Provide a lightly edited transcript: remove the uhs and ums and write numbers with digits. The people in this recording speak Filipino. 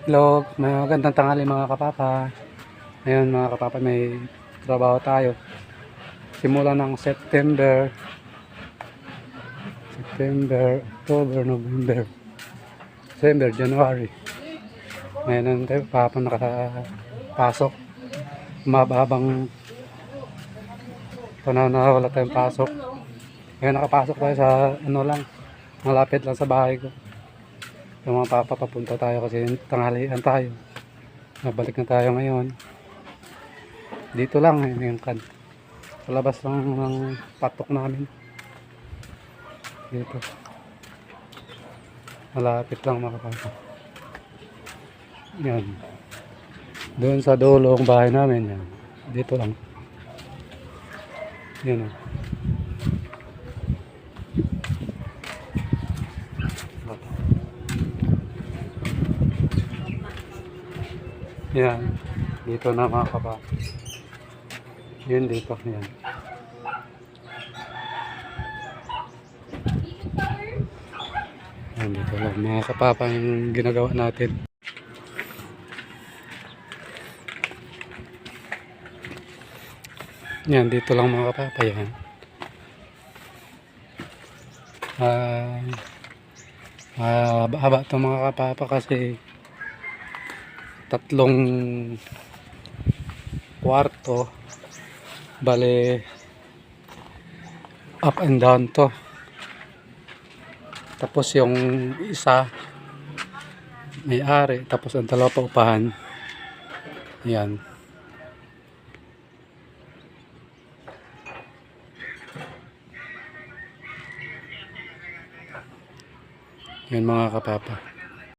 Hello, may magandang tanghali mga kapapa. Ngayon mga kapapa, may trabaho tayo. Simula ng October, November, December, January. Ngayon tayo papa nakapasok. Mababang panahon na wala tayong pasok. Ngayon nakapasok tayo sa ano lang, malapit lang sa bahay ko. Yung mga papa, papunta tayo kasi tanghalian tayo. Nabalik na tayo ngayon. Dito lang, yung sa labas lang ng patok namin. Dito. Malapit lang mga papa. Yan. Doon sa dulo ng bahay namin. Yan. Dito lang. Yan o. Yan. Dito na mga kapapa. Yun dito. Yan. Yan dito lang mga kapapa yung ginagawa natin. Yan dito lang mga kapapa. Yan. Haba ito mga kapapa kasi 3 kwarto, bale up and down to, tapos yung isa may-ari, tapos ang dalawa pa upahan. Yan. Yan mga kapapa.